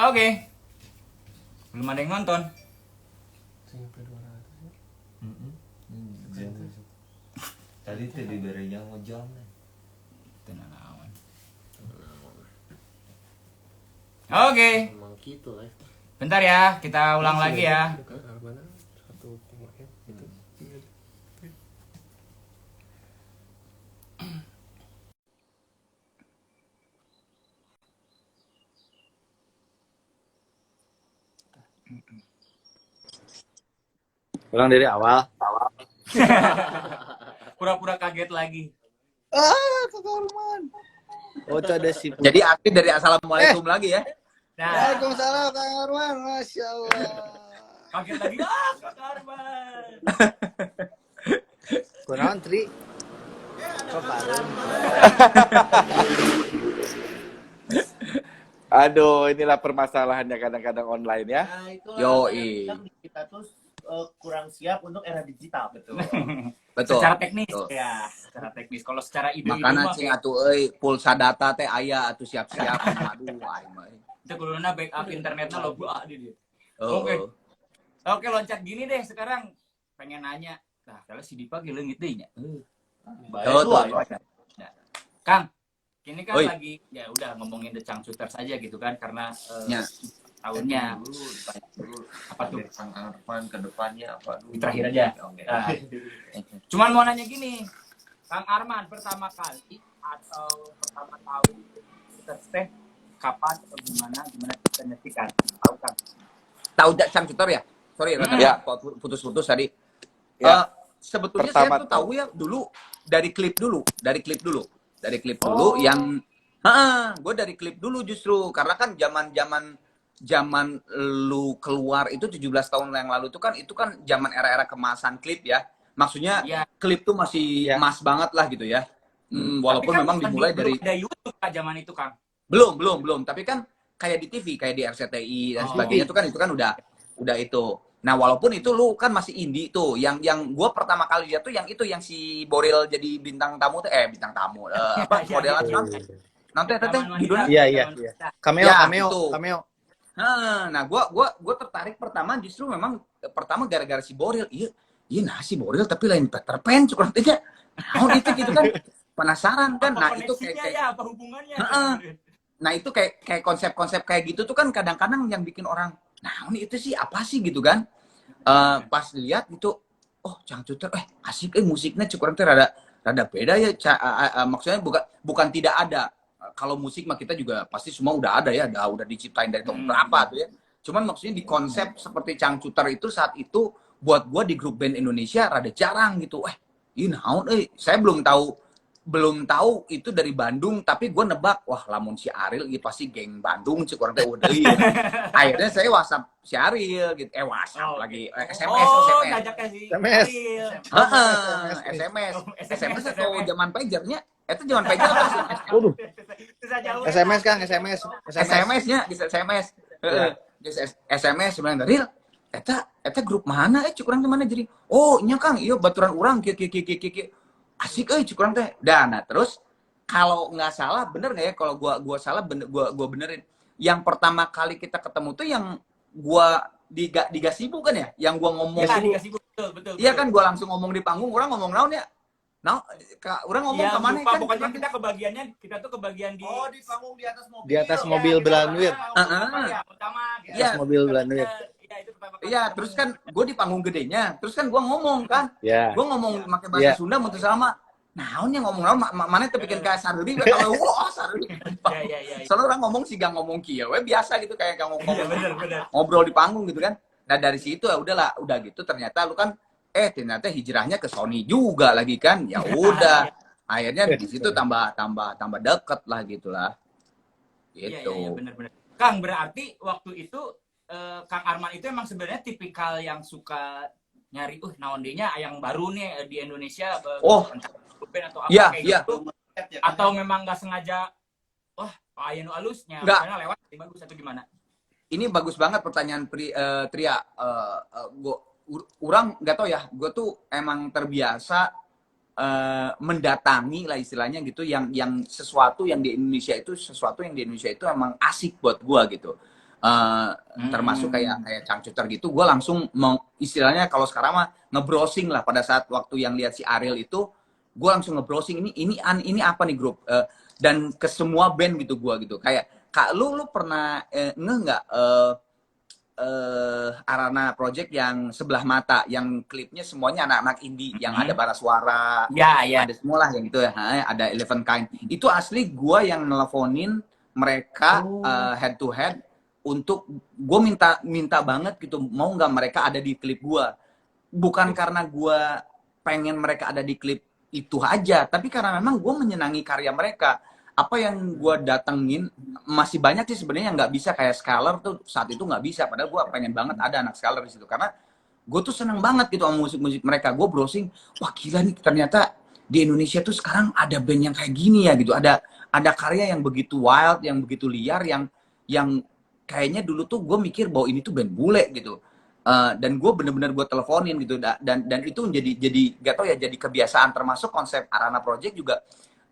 Oke. Belum ada yang nonton. Tadi tuh diberi yang ngejam. Tenanawan. Oke. Emang gitu lah. Bentar ya, kita ulang lagi ya. Mana 1,m gitu. Ulang dari awal. Pura-pura kaget lagi. Kak Arman. Oh, itu ada si. Jadi aktif dari assalamualaikum lagi ya. Nah, Waalaikumsalam Kak Arman. Masya Allah. kaget lagi. Kak Arman. Kunaon Tri? Kok parem? Aduh, inilah permasalahannya kadang-kadang online ya. Nah, itulah Yoi. kadang kita tuh kurang siap untuk era digital. Betul. Betul. Secara teknis Betul. ya, secara teknis. Kalau secara ide Makanya cing atuh euy pulsa data teh aya atuh siap-siap. Aduh aing mah. itu kuduna backup internetnya lo gua di dia. Oh, Oke. oh. Oke, loncat gini deh sekarang. Pengen nanya. Nah, kalau si Dipa ge leungit deui nya. Tuh, tuh. Nah, Kang, ini kan Oi. lagi ya udah ngomongin The Changcuters saja gitu kan karena Ya. tahunnya apa tuh? Kang Arman ke depannya apa dulu? Terakhir aja. Oke. Nah, cuman mau nanya gini, Kang Arman pertama kali atau pertama tahu Changcuters teh kapan atau gimana kita nyetirkan? Tahu kan? Tahu Changcuter ya? Sorry, Ya. putus-putus tadi. Ya. Sebetulnya Pertama saya tuh tahu ya dulu dari klip dulu yang gue dari klip dulu justru karena kan zaman lu keluar itu 17 tahun yang lalu itu kan zaman era-era kemasan klip ya. Maksudnya Iya. klip tuh masih Ya. emas banget lah gitu ya. Walaupun Tapi kan memang bukan dimulai belum dari ada YouTube Kak zaman itu, Kang. belum, tapi kan kayak di TV, kayak di RCTI dan sebagainya itu kan udah itu. Nah, walaupun itu lu kan masih indie tuh. Yang gua pertama kali lihat tuh yang si Boril jadi bintang tamu tuh bintang tamu. Apa Iya, modelan iya, tuh? iya. Nanti Zaman judulnya. wanita, Iya. zaman wanita. Cameo, Ya, cameo, itu. cameo. Nah, gua tertarik pertama justru memang pertama gara-gara si Boril. Iya nah si Boril tapi lain Peter Pan cukup aja. Oh gitu kan. Penasaran kan. Nah, Apa itu koneksinya kayak ya, apa hubungannya? Nah itu kayak konsep-konsep kayak gitu tuh kan kadang-kadang yang bikin orang, nah ini itu sih apa sih gitu kan? Pas lihat gitu, oh Changcuter, asik, musiknya cukup rada beda ya. Maksudnya bukan tidak ada. Kalau musik mah kita juga pasti semua udah ada ya, udah diciptain dari tahun berapa tuh ya. Cuman maksudnya di konsep seperti Changcuter itu saat itu buat gua di grup band Indonesia rada jarang gitu. Ini naon, saya belum tahu itu dari Bandung, tapi gue nebak, wah lamun si Ariel gitu pasti geng Bandung cik orang teh udah gitu. Akhirnya saya WhatsApp si Ariel gitu, WhatsApp lagi, SMS. ngajaknya si SMS. Ariel. SMS atau zaman pagernya, itu zaman pager apa SMS? Waduh. Bisa jauh. SMS Kang, SMS. SMS-nya bisa SMS. SMS sebenarnya Ariel, eta grup mana cik orang teh mana jadi? Oh, nya Kang, iya baturan urang kieu asik cukup teh. Nah terus kalau nggak salah bener nggak ya kalau gua salah gua benerin. Yang pertama kali kita ketemu tuh yang gua di Gasibu kan ya, yang gua ngomong. Ya, dikasih betul. Iya kan gua langsung ngomong di panggung, orang ngomong naon ya? Nah, orang ngomong Ya, ke mana kan? pokoknya kita tuh kebagian di Oh, di panggung di atas mobil. Di atas mobil Belanwir. Pertama. Iya. Mobil Belanwir. Iya, itu pertama kali. Iya, terus kan gue di panggung gedenya, terus kan gue ngomong kan, Ya. gue ngomong pakai bahasa Iya. Sunda mutus sama, naonnya ngomong naon, mana tuh bikin kayak saruri, kalau saruri. Iya. Soalnya orang ngomong sih gak ngomong kieu, biasa gitu kayak ngomong Iya, benar. ngobrol di panggung gitu kan. Nah dari situ ya udahlah, udah gitu ternyata lu kan, ternyata hijrahnya ke Sony juga lagi kan, ya udah, akhirnya di situ tambah deket lah gitulah, gitu. Iya, benar. Kang, berarti waktu itu Kang Arman itu emang sebenarnya tipikal yang suka nyari naon deui-nya yang baru nih di Indonesia entah band atau apa Iya, kayak iya. gitu atau memang nggak sengaja aya nu alusnya Nggak. misalnya lewat bagus atau gimana? Ini bagus banget pertanyaan Tria. Orang nggak tahu ya, gue tuh emang terbiasa mendatangi lah istilahnya gitu, yang sesuatu yang di Indonesia itu emang asik buat gua gitu. Termasuk kayak Cangcuter gitu, gue langsung mau istilahnya kalau sekarang mah nge-browsing lah. Pada saat waktu yang lihat si Ariel itu, gue langsung nge-browsing ini apa nih grup, dan ke semua band gitu gue gitu. Kayak kak lu pernah nggak Arana Project yang Sebelah Mata, yang klipnya semuanya anak-anak indie, yang ada bara suara, ada semua lah yang gitu ya, ada Eleven Kind. Itu asli gue yang nelfonin mereka head to head, untuk gue minta banget gitu, mau nggak mereka ada di klip gue. Bukan karena gue pengen mereka ada di klip itu aja, tapi karena memang gue menyenangi karya mereka. Apa yang gue datengin masih banyak sih sebenarnya yang nggak bisa, kayak Scalar tuh saat itu nggak bisa, padahal gue pengen banget ada anak Scalar di situ, karena gue tuh seneng banget gitu sama musik-musik mereka. Gue browsing, wah gila nih, ternyata di Indonesia tuh sekarang ada band yang kayak gini ya gitu, ada karya yang begitu wild, yang begitu liar, yang kayaknya dulu tuh gue mikir bahwa ini tuh band bule gitu. Dan gue bener-bener gue teleponin gitu, dan itu jadi gak tau ya, jadi kebiasaan. Termasuk konsep Arana Project juga,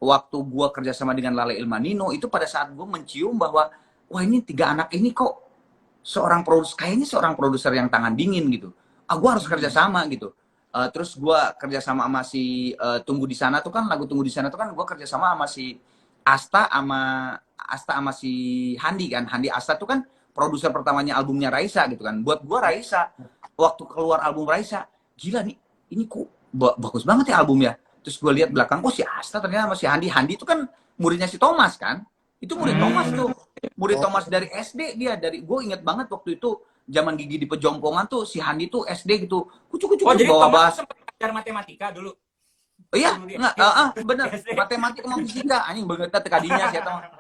waktu gue kerjasama dengan Lale Ilmanino itu, pada saat gue mencium bahwa wah ini 3 anak ini kok kayaknya seorang produser yang tangan dingin gitu, gue harus kerjasama gitu. Terus gue kerjasama sama si Tunggu di Sana tuh kan, lagu Tunggu di Sana tuh kan gue kerjasama sama si Asta sama si Handi kan. Handi Asta tuh kan produser pertamanya albumnya Raisa gitu kan. Buat gue Raisa, waktu keluar album Raisa, gila nih, ini kok bagus banget ya albumnya. Terus gue lihat belakang, oh si Asta ternyata sama si Handi. Handi itu kan muridnya si Thomas kan. Itu murid Thomas tuh. Murid Thomas dari SD dia. Gue inget banget waktu itu, zaman Gigi di Pejompongan tuh, si Handi tuh SD gitu. Kucuk-kucuk jadi bawa Thomas bahas. sempat belajar matematika dulu? Oh iya, enggak, bener. Matematika sama fisika. Anjing banget tekadinya sih, Thomas.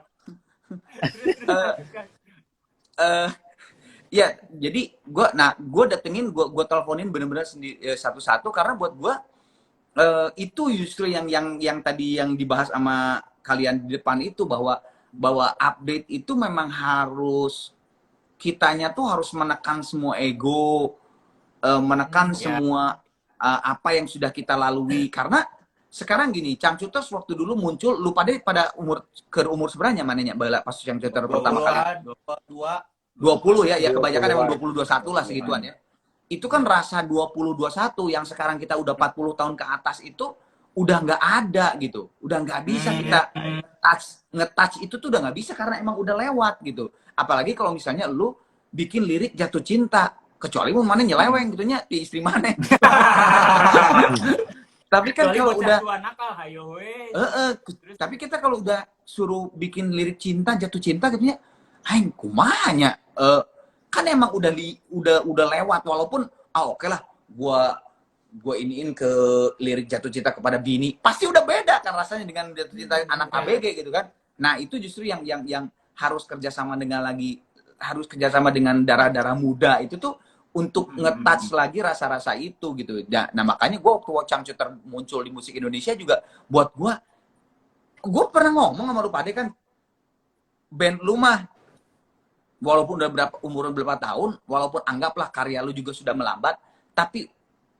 Ya, jadi gue datengin, gue teleponin bener-bener satu-satu, karena buat gue itu justru yang tadi yang dibahas sama kalian di depan itu, bahwa update itu memang harus, kitanya tuh harus menekan semua ego, menekan semua apa yang sudah kita lalui. Karena sekarang gini, Cangcuters waktu dulu muncul, lu pada umur seberanya mananya bala pas Cangcuter pertama kali? 20 ya, kebanyakan emang 20 21 lah segituan ya. Itu kan rasa 20 21 yang sekarang kita udah 40 tahun ke atas itu udah nggak ada gitu. Udah nggak bisa kita nge-touch itu tuh udah nggak bisa, karena emang udah lewat gitu. Apalagi kalau misalnya lu bikin lirik jatuh cinta, kecuali mau mana nyeleweng gitunya di istri mana. Tapi kan kalau udah nakal, hayo tapi kita kalau udah suruh bikin lirik cinta, jatuh cinta gitunya, aing kumanya kan emang udah lewat. Walaupun oke lah, gua iniin ke lirik jatuh cinta kepada bini, pasti udah beda kan rasanya dengan jatuh cinta anak ABG gitu kan. Nah itu justru yang harus kerjasama dengan darah-darah muda itu tuh, untuk nge-touch lagi rasa-rasa itu gitu. Nah makanya gue waktu Cangcuter muncul di musik Indonesia juga, buat gue pernah ngomong sama lu pada kan, band lu mah walaupun udah umur berapa tahun, walaupun anggaplah karya lu juga sudah melambat, tapi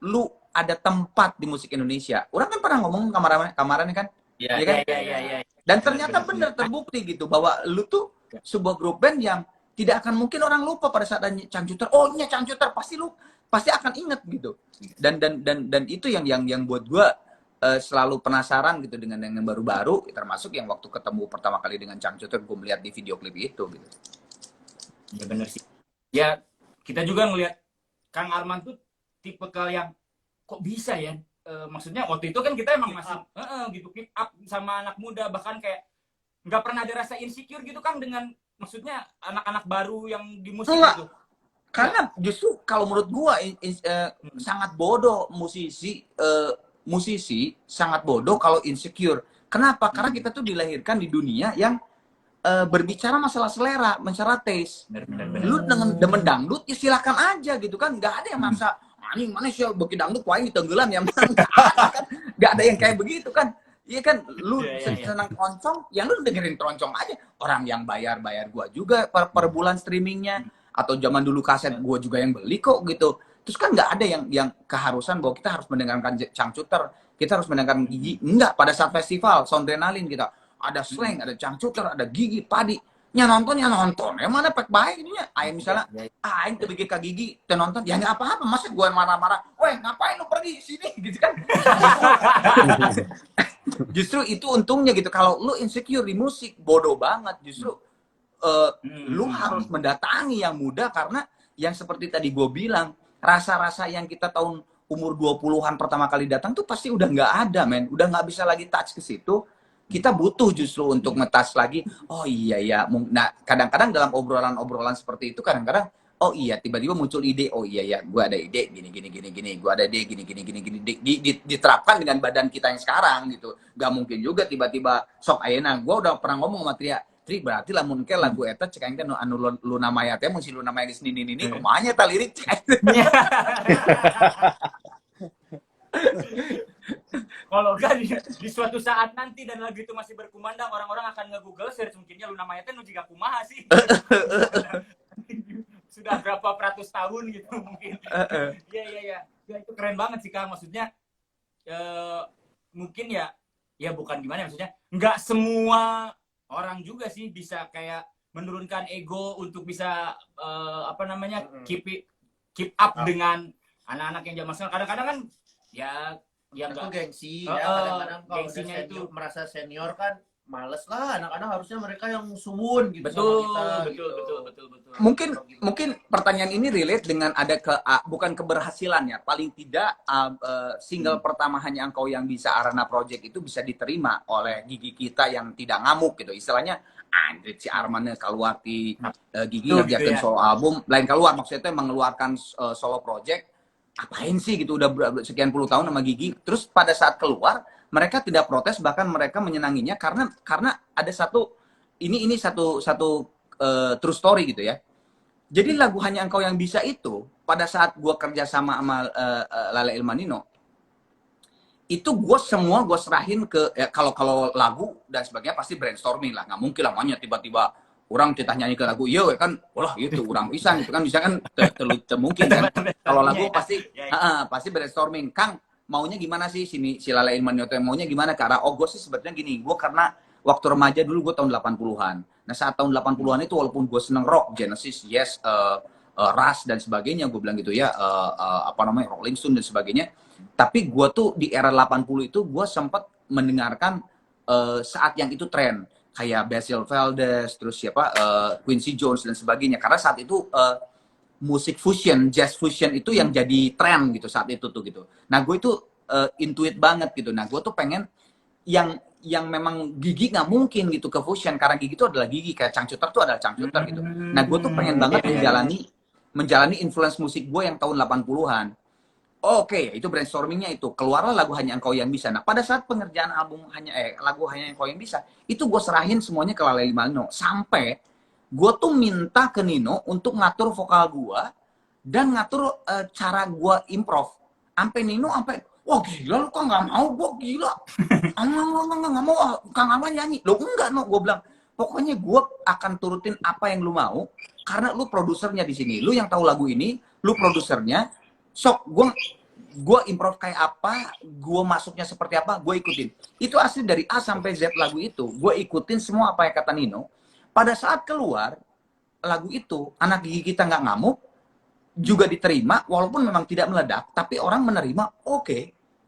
lu ada tempat di musik Indonesia. Orang kan pernah ngomong kamarannya kan, iya kan? Iya. Dan ternyata bener terbukti gitu, bahwa lu tuh sebuah grup band yang tidak akan mungkin orang lupa pada saat ada Cangcuter. Oh iya Cangcuter, pasti akan inget gitu. Dan itu yang buat gue selalu penasaran gitu dengan yang baru-baru, termasuk yang waktu ketemu pertama kali dengan Cangcuter, gue melihat di video klip itu gitu. Ya bener sih. Ya kita juga ngelihat Kang Arman tuh tipe yang kok bisa ya. Maksudnya waktu itu kan kita emang masih gitu keep up sama anak muda, bahkan kayak nggak pernah ada rasa insecure gitu Kang, dengan maksudnya anak-anak baru yang di musik itu. Karena justru kalau menurut gua sangat bodoh musisi sangat bodoh kalau insecure. Kenapa? Karena kita tuh dilahirkan di dunia yang berbicara masalah selera, masalah taste. Bener. Lu dengan demen dangdut, ya silakan aja gitu kan. Nggak ada yang maksa, anjing mana sih bagi dangdut kuaing ditenggelam ya. Nggak ada yang kayak begitu kan. Iya kan, lu senang keroncong, yang lu dengerin keroncong aja. Orang yang bayar gua juga per bulan streamingnya. Atau zaman dulu kaset gua juga yang beli kok gitu. Terus kan nggak ada yang keharusan bahwa kita harus mendengarkan Cangcuter. kita harus mendengarkan Gigi. Enggak, pada saat festival Soundrenalin kita ada Slank, ada Cangcuter, ada Gigi, Padi. Nya nonton. Yang mana pek baik ini ya. Aing misalnya, aing ke BGK Gigi, teu nonton, ya nggak apa-apa. Masa gue marah-marah, weh ngapain lu pergi sini, gitu kan? Justru itu untungnya gitu. Kalau lu insecure di musik, bodoh banget. Justru lu harus mendatangi yang muda karena yang seperti tadi gue bilang, rasa-rasa yang kita tahun umur 20-an pertama kali datang tuh pasti udah nggak ada, men. Udah nggak bisa lagi touch ke situ. Kita butuh justru untuk ngetas lagi. Oh iya ya. Nah, kadang-kadang dalam obrolan-obrolan seperti itu kadang-kadang oh iya tiba-tiba muncul ide. Oh iya ya, gua ada ide gini. Gua ada ide gini. Diterapkan dengan badan kita yang sekarang gitu. Gak mungkin juga tiba-tiba sok ayeuna. Gua udah pernah ngomong sama Tri berarti lamun ke lagu eta cek aing teh anu Luna Maya teh mun si Luna Maya geus nini kumaha nya ta lirik cek. Kalau enggak di suatu saat nanti dan lagu itu masih berkumandang, orang-orang akan nge-google search mungkinnya Luna Maya teh nu jiga kumaha sih. Sudah berapa ratus tahun gitu mungkin. Iya. Ya, itu keren banget sih Kang. Maksudnya mungkin ya bukan gimana maksudnya. Enggak semua orang juga sih bisa kayak menurunkan ego untuk bisa keep up dengan anak-anak yang zaman sekarang. Kadang-kadang kan ya itu enggak gengsi ya, kadang-kadang kalau udah gengsinya senior, itu merasa senior kan males lah, anak-anak harusnya mereka yang suwun gitu sama kita gitu. Betul. Mungkin pertanyaan ini relate dengan ada bukan keberhasilan ya, paling tidak single pertama Hanya Engkau Yang Bisa Arana Project itu bisa diterima oleh Gigi kita yang tidak ngamuk gitu. Istilahnya Andrit si Arman keluar di Gigi ngerjakan solo album, lain keluar maksudnya mengeluarkan solo project. Apain sih gitu udah sekian puluh tahun sama Gigi. Terus pada saat keluar mereka tidak protes, bahkan mereka menyenanginya karena ada satu true story gitu ya. Jadi lagu Hanya Engkau Yang Bisa itu pada saat gua kerja sama Lale Ilmanino itu gue serahin ke kalau lagu dan sebagainya pasti brainstorming lah, nggak mungkin lah makanya tiba-tiba orang kita nyanyi ke lagu iya kan wah itu orang bisa kan mungkin kan. Kalau lagu pasti brainstorming. Kang maunya gimana sih si Lala Ilmanioto maunya gimana ke arah gue sih sebetulnya gini, gue karena waktu remaja dulu gue tahun 80-an. Nah saat tahun 80-an itu walaupun gue seneng rock, Genesis, Yes, Rush dan sebagainya, gue bilang gitu ya, Rolling Stone dan sebagainya. Tapi gue tuh di era 80 itu gue sempat mendengarkan saat yang itu tren kayak Basil Valdez, terus Quincy Jones dan sebagainya. Karena saat itu musik fusion, jazz fusion itu yang jadi tren gitu saat itu tuh gitu. Nah gue itu intuit banget gitu. Nah gue tuh pengen yang memang Gigi nggak mungkin gitu ke fusion karena Gigi itu adalah Gigi, kayak Cangcuter tuh adalah Cangcuter gitu. Nah gue tuh pengen banget menjalani influence musik gue yang tahun 80-an. Oke, itu brainstormingnya itu. Keluarlah lagu Hanya Engkau Yang Bisa. Nah, pada saat pengerjaan album lagu Hanya Engkau Yang Bisa, itu gue serahin semuanya ke Lale Ilmanino. Sampai gue tuh minta ke Nino untuk ngatur vokal gue dan ngatur cara gue improv. Sampai Nino wah gila lu kok nggak mau, gue gila. Nggak mau, Kang Arman nyanyi. Loh enggak, no. Gue bilang, pokoknya gue akan turutin apa yang lu mau, karena lu produsernya di sini. Lu yang tahu lagu ini, lu produsernya. Sok, gue improv kayak apa, gue masuknya seperti apa, gue ikutin. Itu asli dari A sampai Z lagu itu. Gue ikutin semua apa yang kata Nino. Pada saat keluar lagu itu, anak Gigi kita nggak ngamuk, juga diterima, walaupun memang tidak meledak, tapi orang menerima, oke,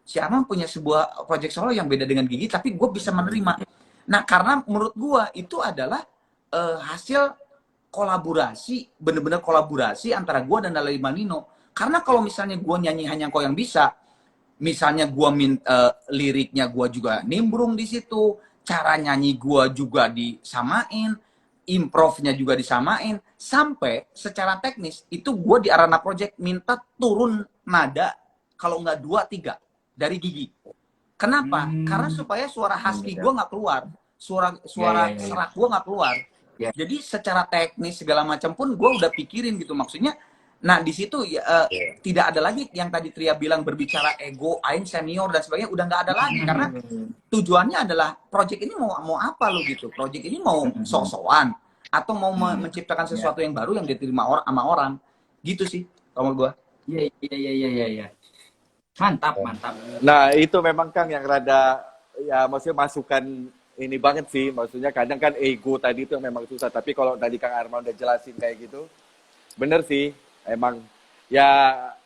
si Arman punya sebuah project solo yang beda dengan Gigi, tapi gue bisa menerima. Nah, karena menurut gue itu adalah hasil kolaborasi, bener-bener kolaborasi antara gue dan Lale Ilmanino. Karena kalau misalnya gue nyanyi Hanya Engkau Yang Bisa, misalnya gue liriknya gue juga nimbrung di situ, cara nyanyi gue juga disamain, improvnya juga disamain, sampai secara teknis itu gue di Arana Project minta turun nada kalau nggak 2-3 dari Gigi. Kenapa? Karena supaya suara husky gue nggak keluar, suara serak gue nggak keluar. Jadi secara teknis segala macam pun gue udah pikirin gitu, maksudnya. Nah, di situ tidak ada lagi yang tadi Tria bilang berbicara ego, aing senior dan sebagainya, udah nggak ada lagi karena tujuannya adalah project ini mau apa lo gitu. Project ini mau sok-sokan atau mau menciptakan sesuatu yang baru yang diterima sama orang. Gitu sih kalau gua. Iya. Mantap, mantap. Nah, itu memang Kang yang rada ya maksudnya masukan ini banget sih. Maksudnya kadang kan ego tadi itu memang susah, tapi kalau tadi Kang Arman udah jelasin kayak gitu, bener sih. Emang ya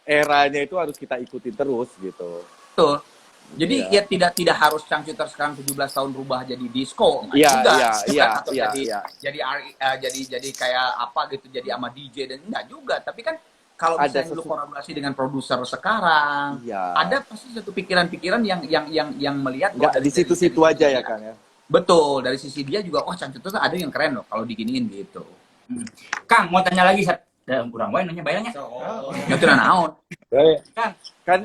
eranya itu harus kita ikuti terus gitu. Betul. Jadi Iya. ya tidak harus Cangcuter sekarang 17 tahun berubah jadi disco, enggak Iya, juga. iya, Bukan, iya, atau iya, jadi iya. jadi kayak apa gitu, jadi sama DJ dan enggak juga. Tapi kan kalau Ada misalnya lu sesu- kolaborasi dengan produser sekarang, Iya. ada pasti satu pikiran-pikiran yang melihat Nggak bahwa di situ-situ aja ya Kang ya. Betul, dari sisi dia juga, wah Cangcuter tuh ada yang keren loh kalau diginiin gitu. Kang, mau tanya lagi, Sat. Kurang wae nanya bayangnya. Itu naon. Kang, Kan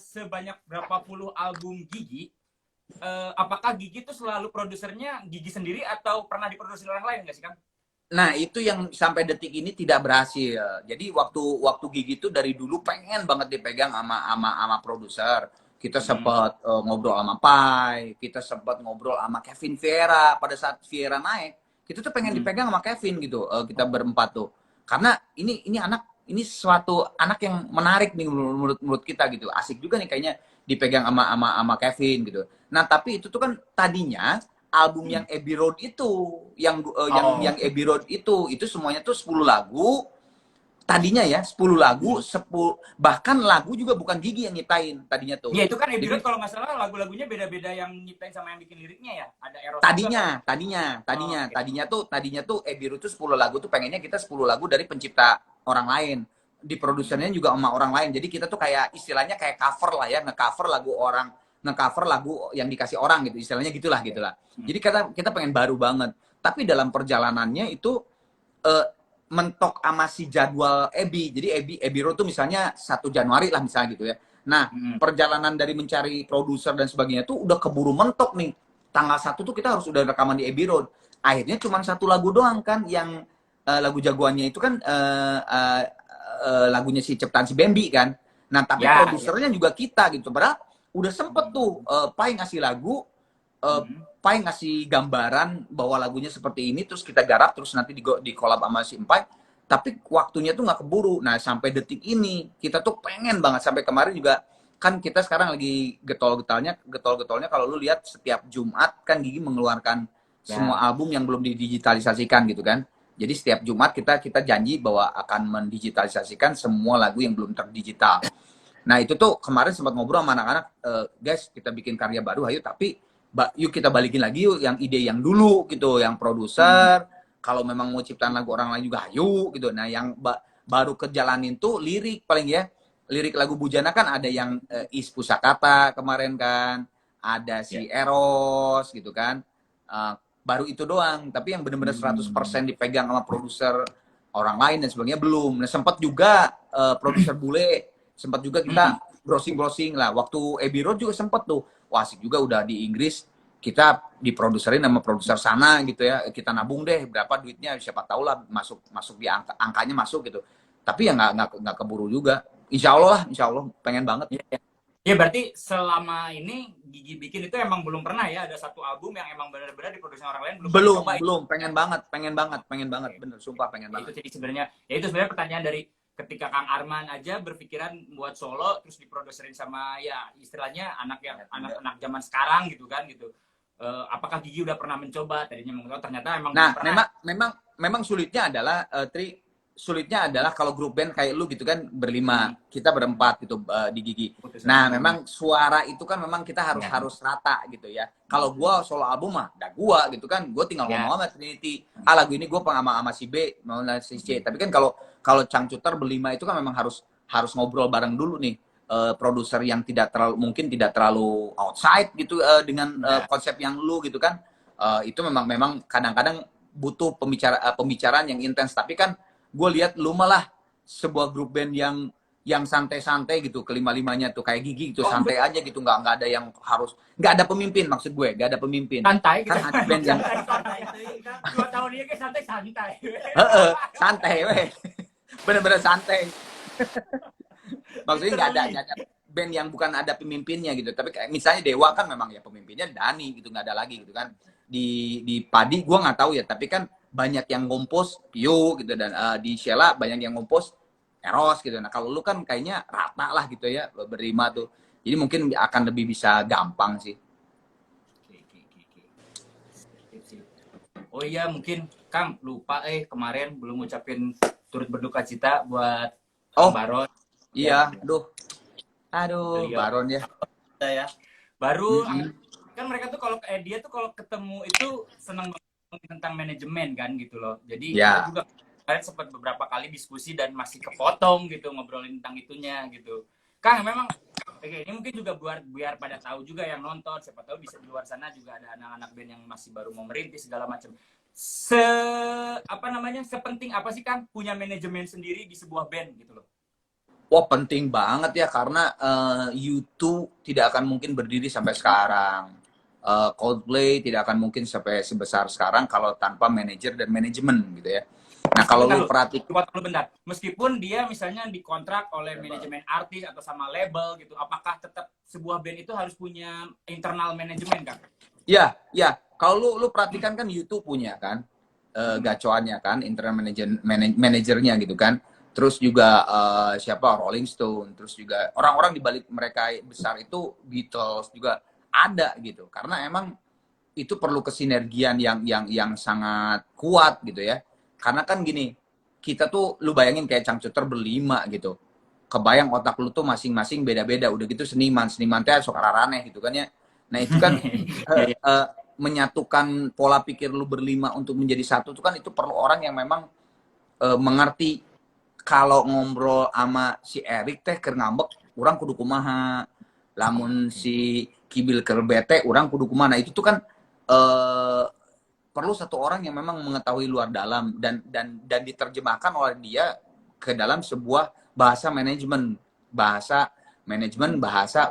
sebanyak berapa puluh album Gigi, apakah Gigi itu selalu produsernya Gigi sendiri atau pernah diproduksi orang lain nggak sih, Kang? Nah, itu yang sampai detik ini tidak berhasil. Jadi waktu Gigi itu dari dulu pengen banget dipegang sama produser. Kita sempat ngobrol sama Pai, kita sempat ngobrol sama Kevin Vieira pada saat Vieira naik. Kita tuh pengen dipegang sama Kevin gitu. Kita berempat tuh. Karena ini suatu anak yang menarik nih menurut kita gitu. Asik juga nih kayaknya dipegang sama Kevin gitu. Nah, tapi itu tuh kan tadinya album yang Abbey Road itu, yang Abbey Road itu semuanya tuh 10 lagu. Tadinya ya 10 lagu, 10 bahkan lagu juga bukan Gigi yang nyiptain tadinya tuh. Ya itu kan Abbey Road Jadi, kalau nggak salah lagu-lagunya beda-beda yang nyiptain sama yang bikin liriknya ya. Ada Eros tadinya tuh Abbey Road tuh 10 lagu tuh pengennya kita 10 lagu dari pencipta orang lain. Di produsernya juga sama orang lain. Jadi kita tuh kayak istilahnya kayak cover lah ya, nge-cover lagu yang dikasih orang gitu. Istilahnya gitulah. Jadi kita pengen baru banget. Tapi dalam perjalanannya itu mentok sama si jadwal Abbey. Jadi Abbey Road tuh misalnya 1 Januari lah misalnya gitu ya. Nah, perjalanan dari mencari produser dan sebagainya tuh udah keburu mentok nih. Tanggal 1 tuh kita harus udah rekaman di Abbey Road. Akhirnya cuma 1 lagu doang kan yang lagu jagoannya itu kan lagunya si ciptaan si Bambi kan. Nah, tapi produsernya juga kita gitu. Padahal udah sempet tuh Pai ngasih lagu, Pai ngasih gambaran bahwa lagunya seperti ini, terus kita garap, terus nanti di collab sama si Empai. Tapi waktunya tuh nggak keburu. Nah, sampai detik ini kita tuh pengen banget. Sampai kemarin juga kan kita sekarang lagi getol-getolnya kalau lu lihat setiap Jumat kan Gigi mengeluarkan semua album yang belum didigitalisasikan gitu kan. Jadi setiap Jumat kita janji bahwa akan mendigitalisasikan semua lagu yang belum terdigital. Nah, itu tuh kemarin sempat ngobrol sama anak-anak, guys, kita bikin karya baru, ayo, tapi yuk kita balikin lagi yuk yang ide yang dulu gitu, yang produser. Kalau memang mau ciptaan lagu orang lain juga ayo gitu. Nah, yang baru kejalanin tuh lirik paling ya. Lirik lagu Bujana kan ada yang Is Pusakata kemarin kan, ada si Eros gitu kan. Baru itu doang, tapi yang benar-benar 100% dipegang sama produser orang lain dan sebagainya belum. Nah, sempat juga produser bule, sempat juga kita browsing lah. Waktu Abbey Road juga sempat tuh. Wah, asik juga udah di Inggris, kita diproduserin sama produser sana gitu ya. Kita nabung deh berapa duitnya, siapa tahu lah masuk di angkanya masuk gitu. Tapi ya nggak keburu juga. Insya Allah pengen banget. Ya berarti selama ini Gigi bikin itu emang belum pernah ya ada satu album yang emang benar-benar diproduksi orang lain Belum, pengen banget, bener, sumpah pengen Itu banget. jadi sebenarnya pertanyaan dari ketika Kang Arman aja berpikiran buat solo terus diproduserin sama ya istilahnya anak zaman sekarang gitu kan gitu. Apakah Gigi udah pernah mencoba tadinya mengetahui ternyata emang Nah, belum pernah. memang sulitnya adalah sulitnya adalah kalau grup band kayak lu gitu kan berlima, kita berempat gitu di Gigi. Nah, memang suara itu kan memang kita harus rata gitu ya. Kalau gua solo album mah dah gua gitu kan, gua tinggal ngomong sama Trinity. Lagu ini gua sama si B, mau si C. Tapi kan kalau Cangcuter berlima itu kan memang harus ngobrol bareng dulu nih. Produser yang mungkin tidak terlalu outside gitu dengan konsep yang lu gitu kan. Itu memang kadang-kadang butuh pembicaraan yang intens. Tapi kan gue lihat lu malah sebuah grup band yang santai-santai gitu, kelima-limanya tuh kayak Gigi gitu, santai aja gitu, nggak ada yang harus, nggak ada pemimpin, maksud gue nggak ada pemimpin, Santai kan gitu. ada band yang Santai. 2 tahun ini kayak santai. santai weh, bener-bener santai. Maksudnya nggak ada band yang bukan ada pemimpinnya gitu, tapi kayak misalnya Dewa kan memang ya pemimpinnya Dani gitu, nggak ada lagi gitu kan. Di Padi gue nggak tahu ya, tapi kan banyak yang ngompos Pio gitu, dan di Sheila banyak yang ngompos Eros gitu. Nah kalau lu kan kayaknya rata lah gitu ya berlima tuh. Jadi mungkin akan lebih bisa gampang sih. Oke. Sip, sip. Oh iya, mungkin Kang lupa kemarin belum ngucapin turut berduka cita buat Oh. Kang Baron. Iya, aduh, Beliau. Baron ya. Kita ya. Baru Mm-mm. kan mereka tuh kalau dia tuh kalau ketemu itu seneng banget tentang manajemen kan gitu loh. Jadi Ya. kita juga kemarin sempat beberapa kali diskusi dan masih kepotong gitu ngobrolin tentang itunya gitu. Kang memang ini mungkin juga biar pada tahu juga yang nonton, siapa tahu di luar sana juga ada anak-anak band yang masih baru mau merintis segala macam. Sepenting apa sih Kang punya manajemen sendiri di sebuah band gitu loh. Wah penting banget ya karena U2 tidak akan mungkin berdiri sampai sekarang. Coldplay tidak akan mungkin sampai sebesar sekarang kalau tanpa manajer dan manajemen gitu ya. Nah kalau lu perhatikan, bentar, meskipun dia misalnya dikontrak oleh manajemen artis atau sama label gitu, apakah tetap sebuah band itu harus punya internal manajemen kan? ya kalau lu perhatikan kan U2 punya kan gacoannya kan internal manajernya gitu kan. Terus juga siapa Rolling Stone, terus juga orang-orang di balik mereka besar itu Beatles juga ada gitu. Karena emang itu perlu kesinergian yang sangat kuat gitu ya. Karena kan gini, kita tuh lu bayangin kayak Cangcuter berlima gitu. Kebayang otak lu tuh masing-masing beda-beda. Udah gitu seniman teh sok araraneh gitu kan ya. Nah itu kan menyatukan pola pikir lu berlima untuk menjadi satu itu kan itu perlu orang yang memang mengerti. Kalau ngobrol sama si Erik teh keur ngambek, urang kudu kumaha. Lamun si Kibil keur bete, urang kudu kumaha. Nah, itu tuh kan perlu satu orang yang memang mengetahui luar dalam dan diterjemahkan oleh dia ke dalam sebuah bahasa manajemen, bahasa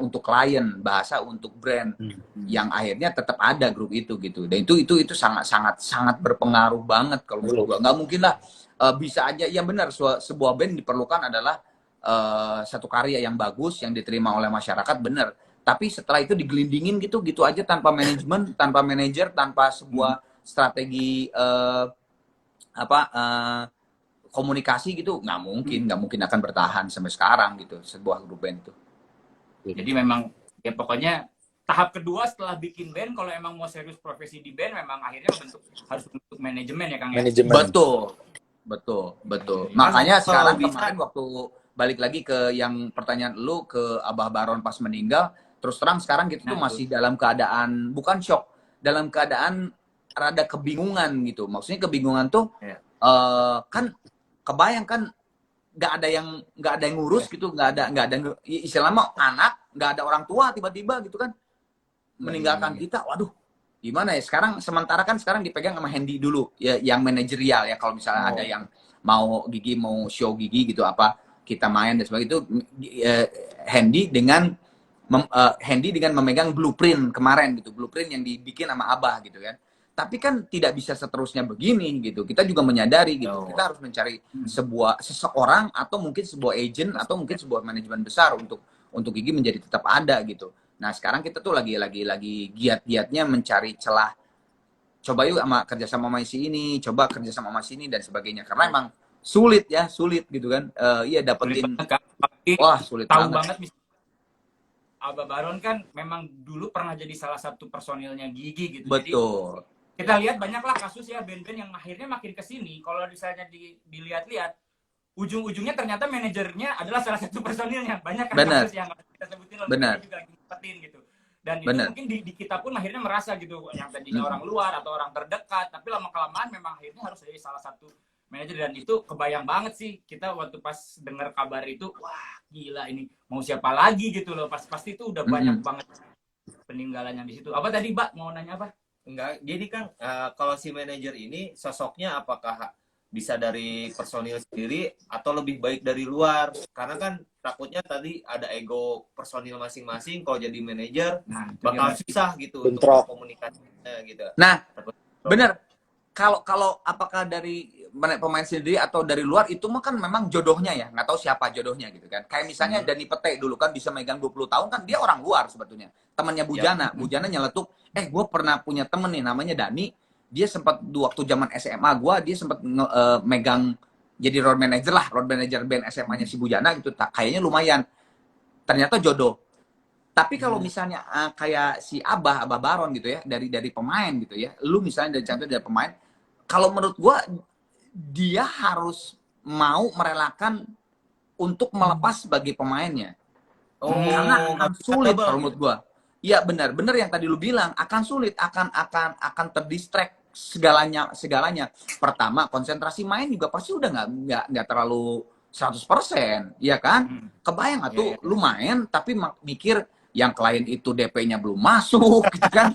untuk klien, bahasa untuk brand yang akhirnya tetap ada grup itu gitu. Dan itu sangat berpengaruh banget kalau menurut gua. Nggak mungkin lah bisa aja ya benar sebuah band diperlukan adalah satu karya yang bagus yang diterima oleh masyarakat benar. Tapi setelah itu digelindingin gitu aja tanpa manajemen, tanpa manajer, tanpa sebuah strategi komunikasi gitu nggak mungkin akan bertahan sampai sekarang gitu sebuah grup band itu. Jadi memang ya pokoknya tahap kedua setelah bikin band kalau emang mau serius profesi di band memang akhirnya harus bentuk manajemen ya Kang ya. Manajemen. Betul. Makanya sekarang bisa. kemarin waktu balik lagi ke yang pertanyaan lu ke Abah Baron pas meninggal, terus terang sekarang kita tuh masih dalam keadaan bukan shock, dalam keadaan rada kebingungan gitu. Maksudnya kebingungan tuh kan kebayang kan nggak ada yang ngurus gitu, nggak ada istilahnya anak, nggak ada orang tua tiba-tiba gitu kan meninggalkan kita. Waduh, gimana ya sementara dipegang sama Hendy dulu ya yang manajerial ya, kalau misalnya ada yang mau show Gigi gitu apa kita main dan sebagainya itu Hendy dengan memegang blueprint kemarin gitu, blueprint yang dibikin sama Abah gitu kan. Tapi kan tidak bisa seterusnya begini gitu. Kita juga menyadari gitu. Kita harus mencari seseorang atau mungkin sebuah agent atau mungkin sebuah manajemen besar untuk Gigi menjadi tetap ada gitu. Nah, sekarang kita tuh lagi giat-giatnya mencari celah. Coba yuk kerja sama si ini, coba kerja sama si ini dan sebagainya. Karena emang sulit gitu kan. Iya dapetin. Wah, sulit tahu banget. Abah Baron kan memang dulu pernah jadi salah satu personilnya Gigi gitu. Betul. Jadi kita lihat banyaklah kasus ya band-band yang akhirnya makin kesini kalau misalnya dilihat-lihat ujung-ujungnya ternyata manajernya adalah salah satu personilnya. Banyak kan kasus yang kita sebutin Benar. juga lagi ngumpetin gitu. Dan itu mungkin di kita pun akhirnya merasa gitu yang tadinya orang luar atau orang terdekat, tapi lama-kelamaan memang akhirnya harus jadi salah satu manajer. Dan itu kebayang banget sih kita waktu pas dengar kabar itu, wah gila ini mau siapa lagi gitu loh. Pasti itu udah banyak banget peninggalan yang di situ. Apa tadi Mbak mau nanya apa? Enggak, jadi kan kalau si manajer ini sosoknya apakah bisa dari personil sendiri atau lebih baik dari luar? Karena kan takutnya tadi ada ego personil masing-masing kalau jadi manajer bakal susah gitu untuk komunikasinya gitu. Nah, benar. Kalau apakah dari pemain sendiri atau dari luar itu mah kan memang jodohnya ya, nggak tahu siapa jodohnya gitu kan. Kayak misalnya Dani Pete dulu kan bisa megang 20 tahun kan dia orang luar sebetulnya. Temannya Bujana, Bujana nyeletuk, gue pernah punya temen nih namanya Dani, dia sempat waktu zaman SMA dia sempat megang jadi road manager band SMA-nya si Bujana gitu, kayaknya lumayan. Ternyata jodoh. Tapi kalau misalnya kayak si Abah Baron gitu ya, dari pemain gitu ya, lu misalnya dari contoh dari pemain, kalau menurut gua dia harus mau merelakan untuk melepas sebagai pemainnya. Karena akan sulit kalau menurut gua. Iya benar yang tadi lu bilang, akan sulit, akan terdistract segalanya. Pertama, konsentrasi main juga pasti udah nggak terlalu 100%, ya kan? Kebayang tuh lu main tapi mikir yang klien itu DP-nya belum masuk gitu kan.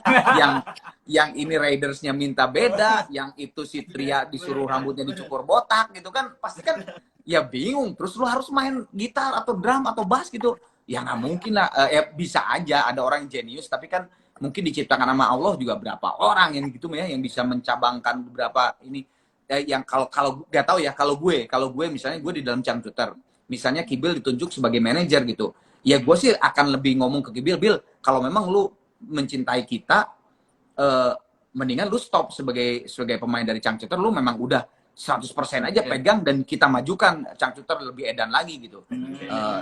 yang ini Raidersnya minta beda, yang itu si Tria disuruh rambutnya dicukur botak gitu kan. Pasti kan ya bingung. Terus lu harus main gitar atau drum atau bass gitu. Ya nggak mungkin lah, bisa aja ada orang yang jenius, tapi kan mungkin diciptakan sama Allah juga berapa orang yang gitu ya, yang bisa mencabangkan beberapa ini. Yang kalau nggak tahu ya, kalau gue misalnya gue di dalam Cangcuter, misalnya Kibil ditunjuk sebagai manajer gitu, ya gue sih akan lebih ngomong ke Kibil, Bil, kalau memang lu mencintai kita, mendingan lu stop sebagai pemain dari Cangcuter, lu memang udah 100% aja pegang dan kita majukan Cangcuter lebih edan lagi gitu.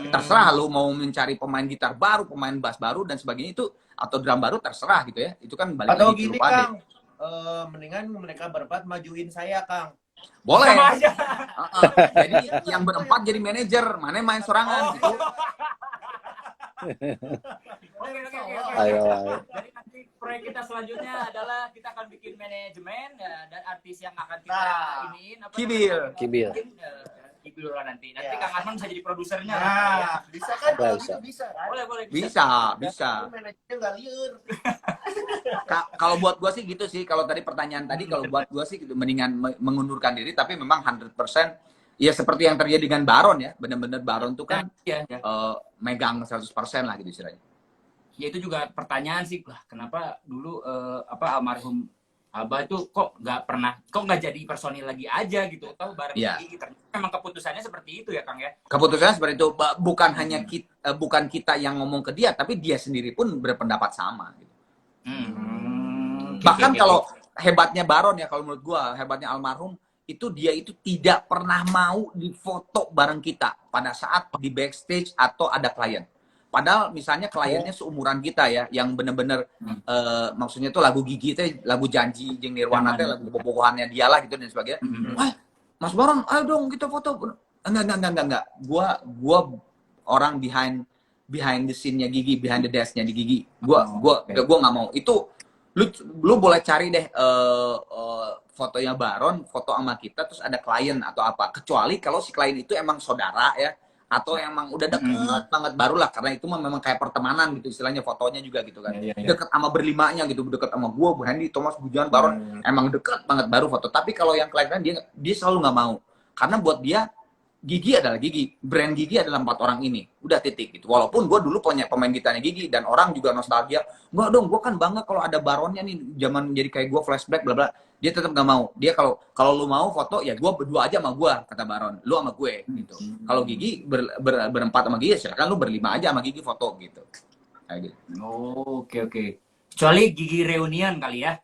Terserah lu mau mencari pemain gitar baru, pemain bass baru dan sebagainya itu, atau drum baru, terserah gitu ya. Itu kan balik Atau lagi ke lu gini pada. Kang, mendingan mereka berempat majuin saya Kang. Boleh. Sama aja. Jadi yang berempat jadi manajer, mana main sorangan gitu. Oke. Ayo. Jadi nanti proyek kita selanjutnya adalah kita akan bikin manajemen ya, dan artis yang akan kita iniin apa Kibil. namanya? Kibil. Kibil lah nanti. Nanti Ya. Kang Arman bisa jadi produsernya. Nah, bisa kan kalau Bisa. gitu bisa kan? Boleh. Bisa. Manajernya nggak liur. Kalau buat gua sih gitu sih. Kalau tadi pertanyaan tadi, kalau buat gua sih gitu, mendingan mengundurkan diri, tapi memang 100% ya seperti yang terjadi dengan Baron ya. Bener-bener Baron tuh kan Iya. megang 100% lah gitu istilahnya. Ya itu juga pertanyaan sih, wah kenapa dulu almarhum Abah itu kok nggak jadi personil lagi aja gitu, tahu bareng Iya. Gigi. Memang keputusannya seperti itu ya Kang ya. Keputusannya seperti itu. Bukan hanya bukan kita yang ngomong ke dia, tapi dia sendiri pun berpendapat sama gitu. Bahkan kalau hebatnya Baron ya, kalau menurut gua hebatnya almarhum itu, dia itu tidak pernah mau difoto bareng kita pada saat di backstage atau ada klien. Padahal misalnya kliennya seumuran kita ya, yang bener-bener maksudnya tuh lagu Gigi teh, lagu Janji jeung Nirwana teh, lagu bobogohannya dia lah gitu dan sebagainya. Wah, Mas Baron, ayo dong kita foto. Enggak. Gua orang behind the scene-nya Gigi, behind the desk-nya di Gigi. Gua nggak mau. Itu lu boleh cari deh fotonya Baron, foto sama kita terus ada klien atau apa. Kecuali kalau si klien itu emang saudara ya, atau emang udah deket banget, barulah, karena itu memang kayak pertemanan gitu istilahnya, fotonya juga gitu kan. Deket sama berlimanya gitu, deket sama gua, Bu Hendy, Thomas, Bujan, Baron, emang deket banget baru foto. Tapi kalau yang klien dia selalu nggak mau, karena buat dia Gigi adalah Gigi, brand Gigi adalah 4 orang ini, udah titik gitu. Walaupun gue dulu punya pemain gitarnya Gigi dan orang juga nostalgia, enggak dong, gue kan bangga kalau ada Baronnya nih, zaman jadi kayak gue flashback bla bla. Dia tetap nggak mau. Dia kalau lu mau foto ya gue berdua aja sama gue, kata Baron, lu sama gue gitu. Kalau Gigi berempat sama Gigi, silakan lu berlima aja sama Gigi foto gitu. Kayak gitu. Oke. Kecuali Gigi reunian kali ya.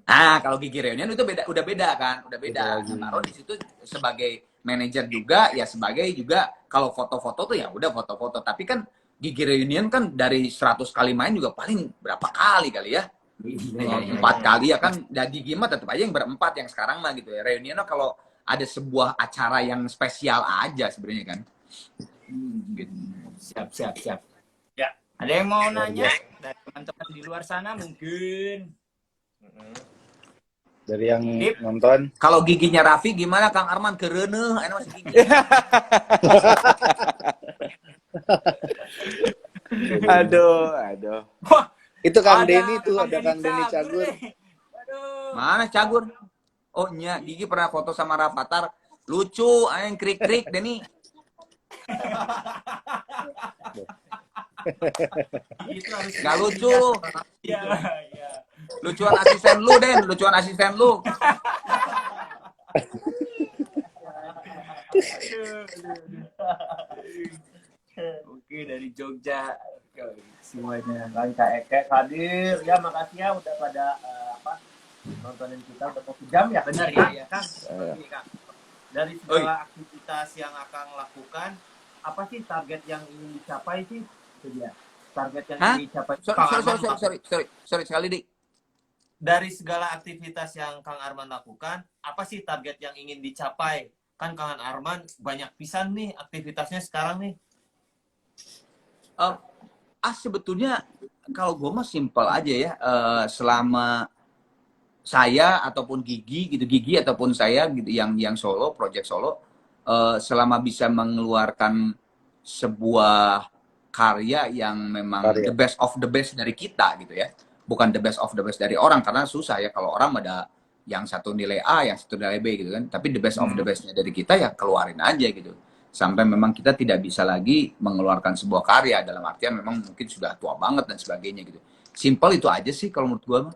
Nah, kalau Gigi reunian itu udah beda kan, udah beda. Baron di situ sebagai manajer juga, ya sebagai juga kalau foto-foto tuh ya udah foto-foto. Tapi kan Gigi reunian kan dari 100 kali main juga paling berapa kali ya? 4 kali ya kan. Dan Gigi mah tetap aja yang berempat yang sekarang mah gitu ya. Reunian kalau ada sebuah acara yang spesial aja sebenarnya kan. Gitu. Siap. Ya, ada yang mau nanya dari teman-teman di luar sana mungkin? Dari yang nonton. Kalau giginya Raffi gimana Kang Arman? Kereneuh anu masih gigi. Aduh. Wah, Itu Kang ada Denny tuh, Kang ada Denny Kang Denny Cagur. nih. Aduh. Mana Cagur? Oh nya, Gigi pernah foto sama Rafathar. Lucu, aing krik-krik Denny. Itu harus Gak lucu lu. Iya. Lucuan asisten lu, Den. Lucuan asisten lu. Oke, dari Jogja semuanya. Kang Kak Eke hadir, ya makasih ya udah pada nontonin kita udah mau jam ya. Benar ya, Kang. Ini, Kang. dari segala aktivitas yang akan lakukan, apa sih target yang ingin dicapai sih? Itu dia. Target yang Hah? ingin dicapai. Sorry, Kang sorry, Arman sorry, sorry, sorry, sorry, sekali dik. dari segala aktivitas yang Kang Arman lakukan, apa sih target yang ingin dicapai? Kan Kang Arman banyak pisan nih aktivitasnya sekarang nih. Sebetulnya kalau gue mah simpel aja ya. Selama saya ataupun Gigi ataupun saya gitu yang solo, project solo, selama bisa mengeluarkan sebuah karya yang memang the best of the best dari kita gitu ya, bukan the best of the best dari orang, karena susah ya kalau orang ada yang satu nilai A, yang satu nilai B gitu kan, tapi the best of the bestnya dari kita ya keluarin aja gitu, sampai memang kita tidak bisa lagi mengeluarkan sebuah karya, dalam artian memang mungkin sudah tua banget dan sebagainya gitu. Simple itu aja sih kalau menurut gue mah.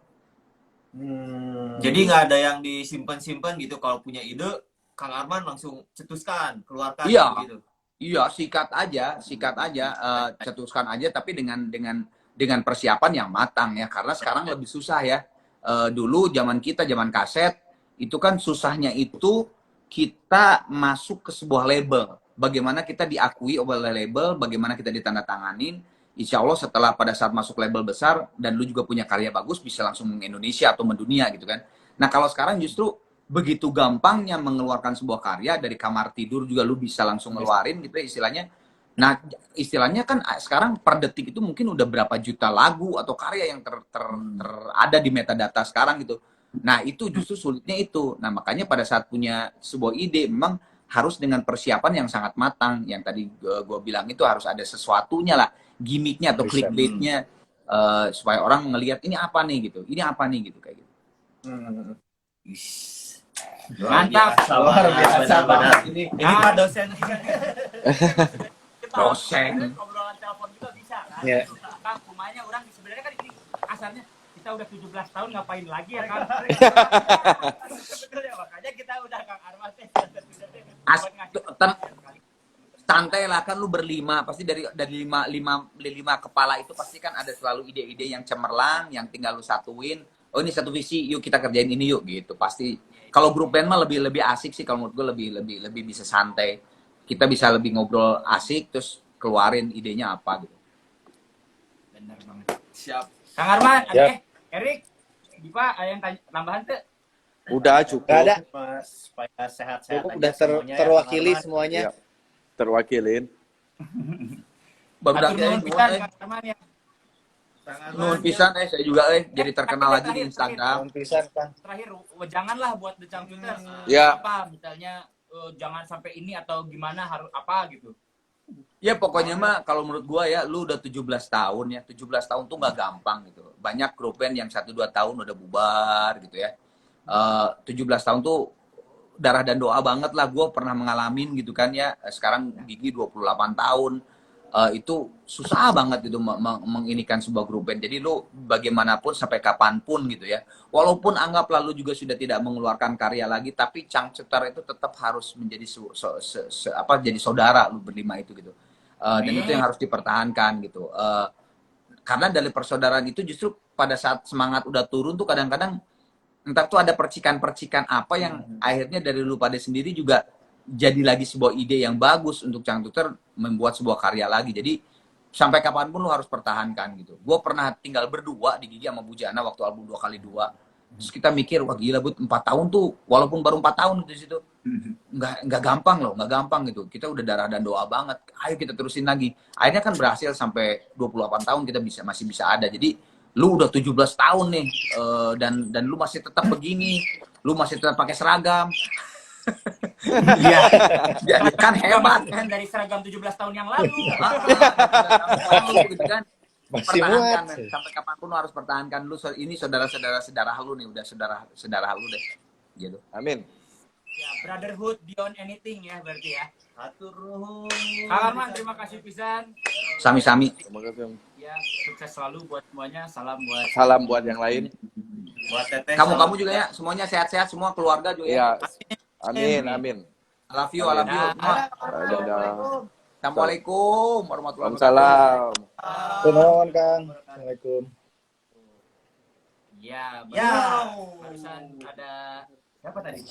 Jadi nggak ada yang disimpan-simpan gitu, kalau punya ide Kang Arman langsung cetuskan, keluarkan gitu. Iya, sikat aja, cetuskan aja, tapi dengan persiapan yang matang ya, karena sekarang lebih susah ya. Dulu zaman kaset itu kan susahnya itu kita masuk ke sebuah label, bagaimana kita diakui oleh label, bagaimana kita ditandatanganin. Insya Allah setelah pada saat masuk label besar dan lu juga punya karya bagus, bisa langsung Indonesia atau mendunia gitu kan. Nah kalau sekarang justru begitu gampangnya mengeluarkan sebuah karya, dari kamar tidur juga lu bisa langsung ngeluarin gitu ya istilahnya. Nah istilahnya kan sekarang per detik itu mungkin udah berapa juta lagu atau karya yang ada di metadata sekarang gitu. Nah itu justru sulitnya itu. Nah makanya pada saat punya sebuah ide memang harus dengan persiapan yang sangat matang. Yang tadi gue bilang itu harus ada sesuatunya lah, gimmicknya atau clickbaitnya, supaya orang ngelihat ini apa nih gitu, kayak gitu. Mantap. Luar biasa benar. ini. Ini Pak dosen. Dosen. Obrolan telepon juga bisa kan? Iya. Kang, rumahnya orang sebenarnya kan ini asalnya kita udah 17 tahun ngapain lagi ya kan? Betul ya, makanya kita udah Kang Arman Santai lah, kan lu berlima, pasti dari lima kepala itu pasti kan ada selalu ide-ide yang cemerlang, yang tinggal lu satuin. Oh ini satu visi, yuk kita kerjain ini yuk gitu. Pasti kalau grup band mah lebih asik sih, kalau menurut gue lebih bisa santai. Kita bisa lebih ngobrol asik, terus keluarin idenya apa gitu. Bener banget. Siap. Kang Arman, Ya. Erik, Diva, ada yang tambahan tuh? Udah cukup. Nggak ada. Mas, supaya sehat-sehat Cukup aja udah semuanya ya, terwakili Kang Arman. semuanya. Iya. Terwakilin. Baru Atur nuhun pisan Kang Arman ya. nuhun pisan saya juga jadi terkenal lagi di Instagram. Tahun pisan, Kang. Terakhir, janganlah buat The Cangcuters. Ya. Apa, misalnya jangan sampai ini atau gimana, harus apa gitu. Ya pokoknya mah kalau menurut gua ya, lu udah 17 tahun ya. 17 tahun tuh nggak gampang gitu. Banyak grup band yang 1-2 tahun udah bubar gitu ya. 17 tahun tuh darah dan doa banget lah. Gua pernah mengalamin gitu kan ya. Sekarang Gigi 28 tahun. Itu susah banget itu menginikan sebuah grup band. Jadi lu bagaimanapun sampai kapanpun gitu ya. Walaupun anggap lalu juga sudah tidak mengeluarkan karya lagi, tapi Cangcuter itu tetap harus menjadi jadi saudara lu berlima itu gitu. Dan itu yang harus dipertahankan gitu. Karena dari persaudaraan itu justru pada saat semangat udah turun tuh kadang-kadang entah tuh ada percikan-percikan apa yang akhirnya dari lu pada sendiri juga jadi lagi sebuah ide yang bagus untuk Cangcuter membuat sebuah karya lagi. Jadi sampai kapanpun lu harus pertahankan gitu. Gue pernah tinggal berdua di Gigi sama Bujana waktu album 2x2. Terus kita mikir, wah gila Bud, 4 tahun tuh, walaupun baru 4 tahun di situ, nggak gampang loh, nggak gampang gitu. Kita udah darah dan doa banget. Ayo kita terusin lagi. Akhirnya kan berhasil sampai 28 tahun kita masih bisa ada. Jadi lu udah 17 tahun nih, dan lu masih tetap begini, lu masih tetap pakai seragam. Iya, kan hebat kan, dari seragam 17 tahun yang lalu. gitu kan. Masih Pertahankan muat. sampai kapanpun lu harus pertahankan. Lu ini saudara lu nih, udah saudara lu deh gitu. Amin. Ya, brotherhood beyond anything ya berarti ya. Atur nuhun. Kang Arman, terima kasih pisan. Sami-sami. Terima kasih. Ya, sukses selalu buat semuanya. Salam buat yang lain. Buat Teteh. Kamu juga ya, semuanya sehat-sehat semua, keluarga juga ya. Ya. Amin, amin. I love you. Dadah. Assalamualaikum warahmatullahi wabarakatuh. Waalaikumsalam. Nuhun, Kang. Assalamualaikum. Ya, Ya. barusan ada siapa tadi?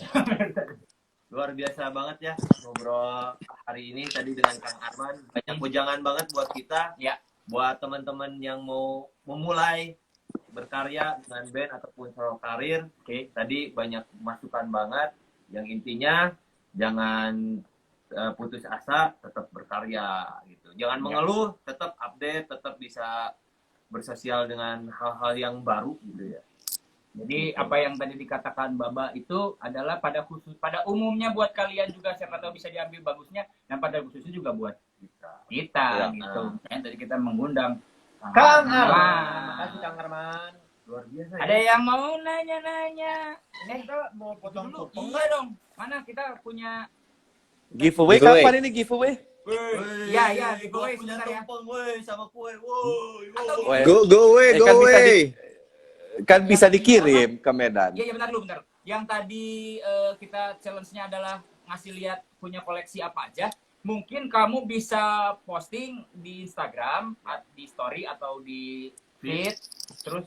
luar biasa banget ya ngobrol hari ini tadi dengan Kang Arman. Banyak ujangan banget buat kita. Ya. Buat teman-teman yang mau memulai berkarya dengan band ataupun solo karir. Oke, tadi banyak masukan banget. Yang intinya jangan putus asa, tetap berkarya gitu. Jangan mengeluh, tetap update, tetap bisa bersosial dengan hal-hal yang baru gitu ya. Jadi apa yang tadi dikatakan Baba itu adalah pada umumnya buat kalian juga, siapa tahu bisa diambil bagusnya, dan pada khususnya juga buat kita Ya. gitu. Makanya tadi kita mengundang Kang Arman. Arman. Makasih Kang Arman. Luar biasa ya. Ada yang mau nanya-nanya? Kita mau potong Dulu, tumpeng iya dong. Mana kita punya Giveaway Giveaway. kapan ini giveaway? Iya, iya, gue giveaway punya sebentar ya. tumpeng woi sama kue. Woi. Weh. Go away, Eh, go kan bisa away. Kan bisa dikirim ke Medan. Iya, iya, bentar dulu, bentar. Yang tadi kita challenge-nya adalah ngasih lihat punya koleksi apa aja. Mungkin kamu bisa posting di Instagram, di story atau di feed, terus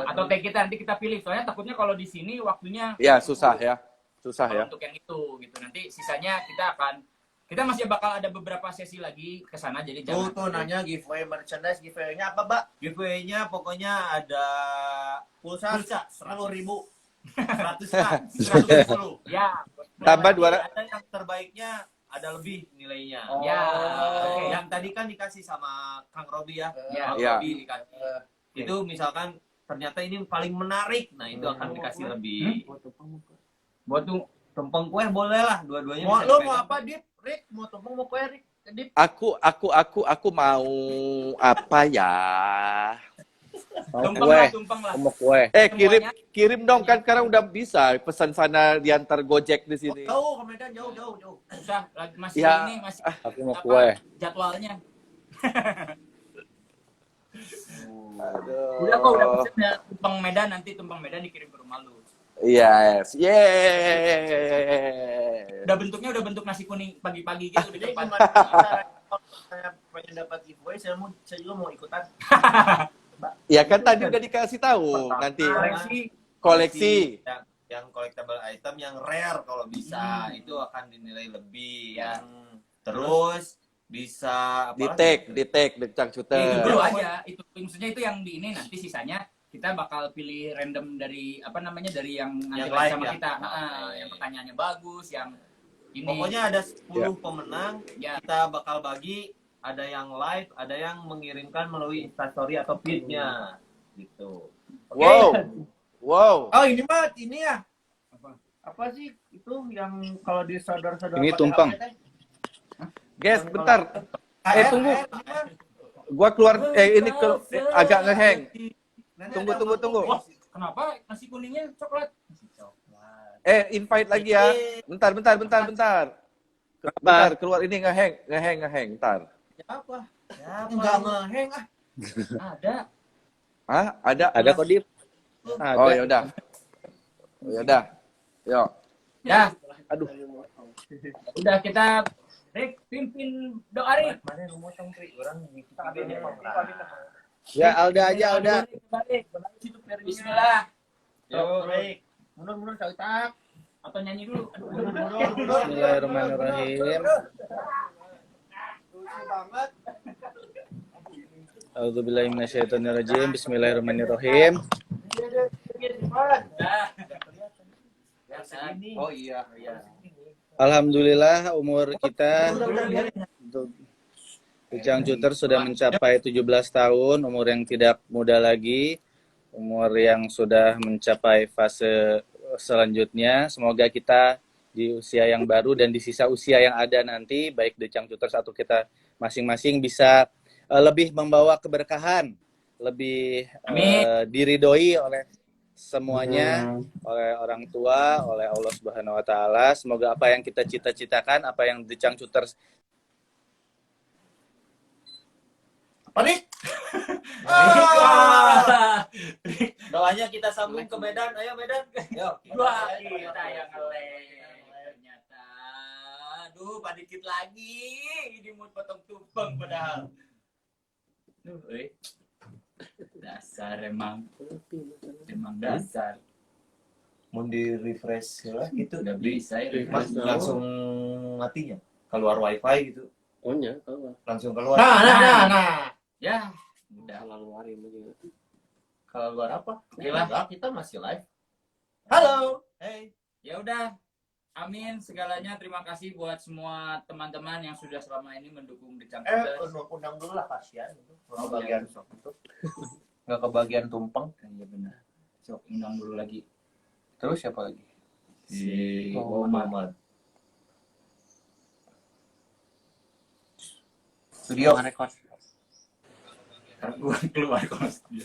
atau tag kita, nanti kita pilih. Soalnya takutnya kalau di sini waktunya Ya susah ya. Susah kalau ya. untuk yang itu gitu. Nanti sisanya kita masih bakal ada beberapa sesi lagi ke sana, jadi jangan Tuh nanya giveaway merchandise, giveaway-nya apa, Mbak? Giveaway-nya pokoknya ada Pulsa pulsa 10.000. 100 kan? 110. ya. Tambah Nanti 200. ada yang terbaiknya ada lebih nilainya. Oh. Ya, Oke. oke. Yang tadi kan dikasih sama Kang Robi ya. Ya. Kang Ya. Robi dikasih. Itu misalkan ternyata ini paling menarik, nah itu akan dikasih lebih. Buat tuh Tumpeng kue boleh lah, dua-duanya Mau bisa lo dipegang. mau apa, Dip? Rick, mau tumpeng mau kue, Rick? Dip. Aku mau apa ya? tumpeng kue. lah, tumpeng lah. Mau kue. Kirim dong kan sekarang udah bisa pesan sana diantar Gojek di sini. Jauh ke Medan, jauh. Susah, masih Ya. ini masih Aku mau kue. jadwalnya. Aduh. Udah kok, udah pesen ya tumpeng Medan, nanti tumpeng Medan dikirim ke rumah lu. Yes. Yeay. Udah bentuk nasi kuning pagi-pagi gitu di Jadi depan. gimana cara kalau saya pengen dapat giveaway, saya juga mau ikutan. Ya kan tadi udah dikasih tahu nanti koleksi. Yang collectible item yang rare kalau bisa itu akan dinilai lebih ya. Terus bisa Di tag Decang Itu Cuter. dulu aja, itu maksudnya itu yang di ini, nanti sisanya kita bakal pilih random dari dari yang Yang nanti live sama ya? kita. Oke. Yang pertanyaannya bagus, yang ini. Pokoknya ada 10 pemenang, Ya. kita bakal bagi, ada yang live, ada yang mengirimkan melalui Instastory atau feed-nya gitu. Oke. Wow. Oh, ini mah ini ya. Apa? Apa sih itu yang kalau di saudara-saudara Ini pakai tumpeng. HP teh? Guys, bentar. Tunggu. ini mah. Gua keluar agak ngeheng. Nenek Tunggu. Wah, kenapa nasi kuningnya coklat? Invite lagi ya. Bentar. Bentar, keluar ini ngeheng, bentar. Siapa? Siapa Enggak ini? ngeheng ah. Ada. Hah? Ada? Ada kok, Dip. Oh, yaudah. Yuk. Ya, Aduh. udah kita pimpin doa Rik. Mana yang mau tong Tri? Orang di Ya, Alda aja, Alda. Bismillah. Yuk, Rick. Mundur cari tak. Atau nyanyi dulu. Aduh, Mundur. Bismillahirrahmanirrahim. Lucu banget. A'udzubillahi minasyaitonirrajim. Bismillahirrahmanirrahim. Oh iya. Alhamdulillah umur kita Decang Cuter sudah mencapai 17 tahun, umur yang tidak muda lagi, umur yang sudah mencapai fase selanjutnya. Semoga kita di usia yang baru dan di sisa usia yang ada nanti, baik Decang Cuter atau kita masing-masing bisa lebih membawa keberkahan, lebih diridhoi oleh semuanya, oleh orang tua, oleh Allah Subhanahu wa taala. Semoga apa yang kita cita-citakan, apa yang Decang Cuter Panik. Doanya kita sambung ke Medan. Ayo Medan. Yuk. Wah, kita yang ngeleng. Ternyata. Aduh, Pak dikit lagi. Ini mood potong tumpeng padahal. Duh, dasar emang. Emang dasar. mau di refresh lah gitu. Udah bisa ya. Mas langsung matinya keluar wifi gitu, Oh nya, kalau langsung keluar. Nah. Ya, udah. kalau luarin aja. Kalau luar apa? Oke lah. Enggak, kita masih live. Halo. Hey. Ya udah. Amin segalanya. Terima kasih buat semua teman-teman yang sudah selama ini mendukung The Cangkuters. Undang dulu lah kasihan itu. Oh, Bagian iya. sok itu. Enggak kebagian tumpeng. Iya benar. Sok undang dulu lagi. Terus siapa lagi? Si Muhammad. Studio. Record. Gua keluar kalau studio.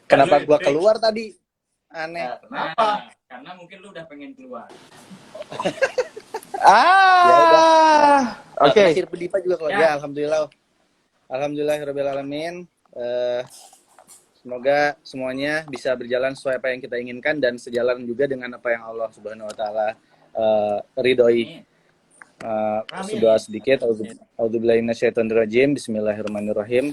Kenapa gua keluar tadi? Aneh. Nah, kenapa? Karena mungkin lu udah pengen keluar. Oke. Masih Dipa juga keluar. Ya. Ya, alhamdulillah. Alhamdulillahirabbil alamin. Semoga semuanya bisa berjalan sesuai apa yang kita inginkan dan sejalan juga dengan apa yang Allah Subhanahu wa taala ridhoi. Berdoa sedikit. A'udzubillahi minasyaitonirrajim. Bismillahirrahmanirrahim.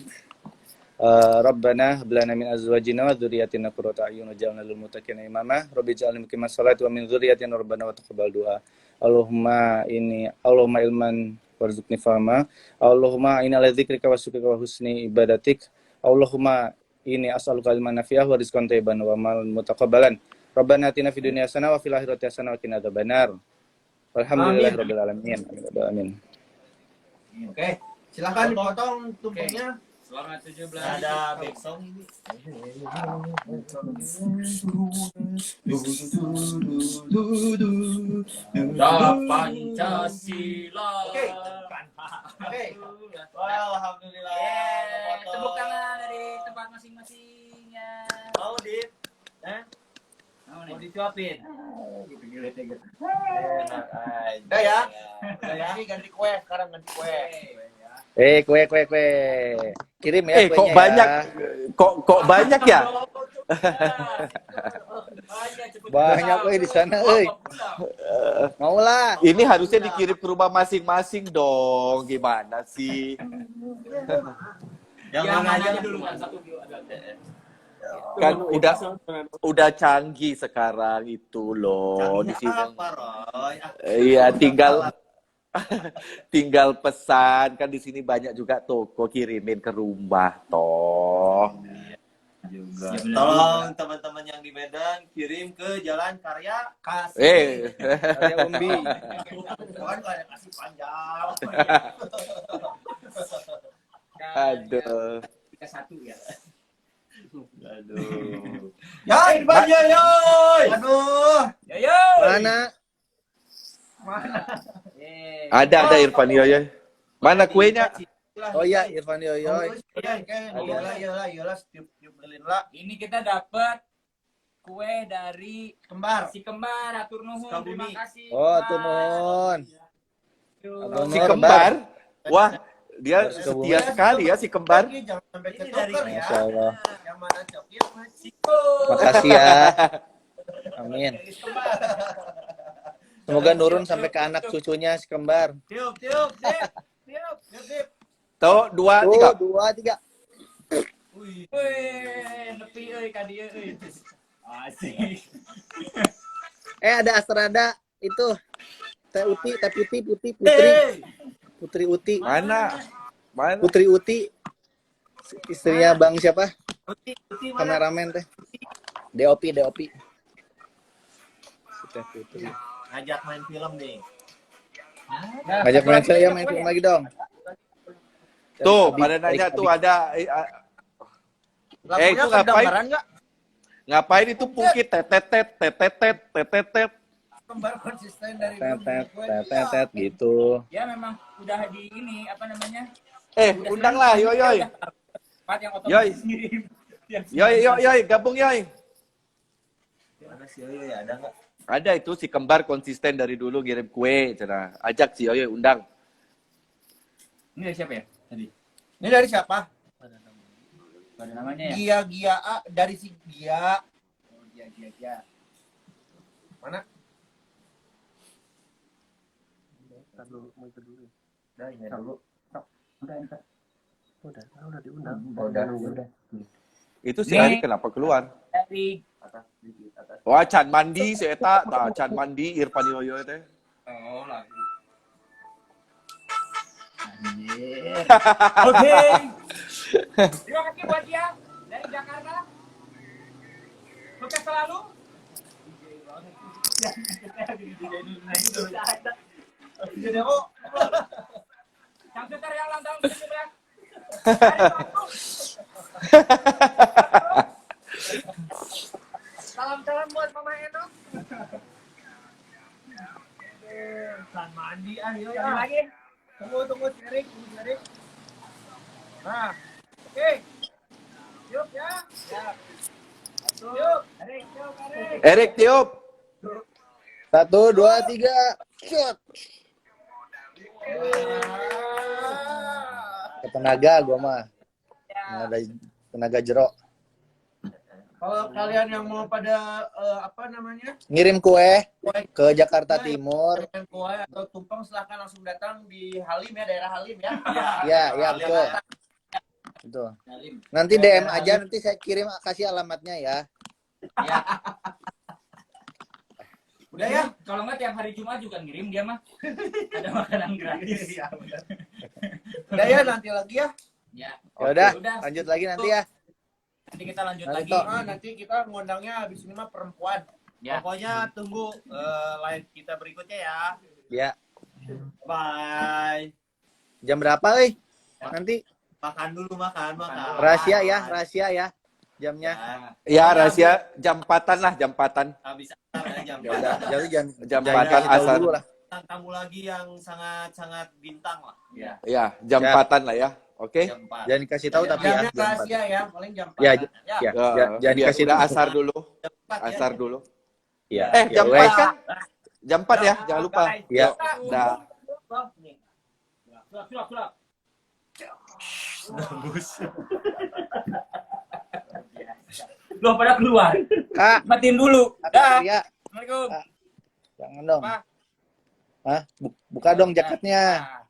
Rabbana hab lana min azwajina wa dzurriyyatina qurrata a'yun waj'alna lil muttaqina imama. Rabbi ij'alni muqimas sholati wa min dzurriyyatina rabbana wa taqabbal du'a. Allahumma ilman warzuqni fahma. Allahumma inna ala dzikrika wa syukrika wa husni ibadatik. Allahumma inni as'aluka ilman nafi'ah wa rizqan thayyiban wa amalan mutaqabbalan. Rabbana atina fid dunya hasanah wa fil akhirati hasanah wa qina adzabannar. Walhamdulillahirabbil alamin. Amin. Oke, silakan dipotong tumpengnya. Selamat 17. Ada back song ini. Pancasila. Oke. Wah, alhamdulillah. Kepotong. Tepuk tangan dari tempat masing-masingnya. Mau Dit? Mau disuapin. Gitu gitu. Enak aja. Udah ya. Udah ya. Ini ganti kue, sekarang ganti kue. Kue. Kirim ya Kok kuenya banyak? ya. Kok banyak ya? Banyak di sana, euy. Mau lah. Ini harusnya dikirim ke rumah masing-masing dong. Gimana sih? Yang mana aja dulu kan satu dulu ada. Kan udah canggih sekarang itu loh di sini. apa, Roy? Iya, tinggal pesan kan di sini banyak juga toko kirimin ke rumah toh. Juga. Tolong teman-teman yang di Medan kirim ke Jalan Karya Kasih. Karya Umbi. Bukan Karya Kasih panjang. Aduh. Kita satu ya. Aduh. Yoi, Bang Yoyoy. Aduh. Yo. Mana? Ada Irfan Yoyoy. Mana kuenya? Oh iya, Irfan Yoyoy. Yolah, tiup lilin lah. Ini kita dapat kue dari Kembar. si kembar. Atur nuhun. Sukabumi. Terima kasih. Oh, Mas. tuh nuhun. Aduh. Si kembar. Wah, dia setia sekali ya si kembar. Jangan sampai Ini dari ketuker ya. Masya Allah. Yang mana cokir, Siko. Makasih ya. Amin. Semoga nurun sampai ke anak cucunya si kembar. Tiup, Dip. Tuh, 2, 3. 2, 3. Wih, nepi euy ka dieu euy. Asik. Ada Astrada itu. Teh Uti, Teh Putih, Putri Uti. Mana? Putri Uti. Istrinya Bang siapa? Uti mana? Kameramen teh. DOP. Teh Putri. Ngajak main film nih. Ngajak main saya main film lagi dong. Tuh, pada nanya tuh ada itu ngapain? nggak? Ngapain itu pungkit tetetet. Kembar konsisten dari Tetet gitu. Ya memang udah di ini apa namanya? Undanglah Yoyoy. Part yang Yoy. otomatis ngirim. Yoy, gabung Yoy. Mana sih Yoyoy, ada nggak? Ada itu si kembar konsisten dari dulu ngirim kue, cenah. Ajak si Yoyoy undang. Ini dari siapa ya tadi? Ini dari siapa? Ada namanya ya? Gia dari si Gia. Oh, Gia. Mana? Udah, ini dulu. Udah Udah diundang. Udah. Itu si Nih. Ari kenapa keluar? Dari Atas dikit atas. Wah, Can Mandi si eta, tah Can Mandi Irfan Yoyo teh. Oh, lagi. Oke. Terima kasih buat dia dari Jakarta. Sukses selalu. Sang Suter yang ulang tahun ke-17. Salam-salam buat Mama Eno. San mandi ayo Sekali ya. lagi. Tunggu sharing. Nah, oke. Yuk ya. Yuk. Erik. Erik tiup. 1, 2, 3, shot. Tenaga gua mah. Ada tenaga jerok. Kalau kalian yang mau pada apa namanya? Ngirim kue ke Jakarta Timur. Pengen kue atau tumpeng silahkan langsung datang di Halim ya, daerah Halim ya. Ya, betul. Betul. Halim. Nanti DM aja, nanti saya kirim kasih alamatnya ya. Ya. Udah ya, kalau nggak tiap hari Jumat juga ngirim dia mah. Ada makanan gratis. Udah ya, nanti lagi ya. Ya. Ya udah, Udah. lanjut lagi nanti ya. Nanti kita lanjut Nanti lagi. Tok. Nanti kita ngundangnya habis ini mah perempuan. Ya. Pokoknya tunggu live kita berikutnya ya. Ya. Bye. Jam berapa, euy? Nanti Makan dulu, makan. rahasia ya jamnya. Ya, rahasia jam 4-an lah, jam 4-an. Habis asar ya, jam Ya udah, jadi jangan Jam jangan 4-an kasih tahu asar. dulu lah. tamu lagi yang sangat bintang lah. Ya. Ya, jam Ya. 4-an lah ya. Oke. Jam 4. Jangan dikasih tahu tapi ya. Jamnya Jam 4. rahasia ya, paling jam 4. Ya, Ya. ya, Ya, jangan biar dikasih udah tahu. asar dulu. Jam 4 ya. Asar dulu. Ya, Jam ya, 4 wes. kan? Jam 4 ya, jangan lupa. Ya. Yuk, dah. Sulap. Loh, pada keluar. Kak, Matiin dulu. Dah. ya, Assalamualaikum. jangan dong. Apa? Hah? Buka dong jaketnya. Nah.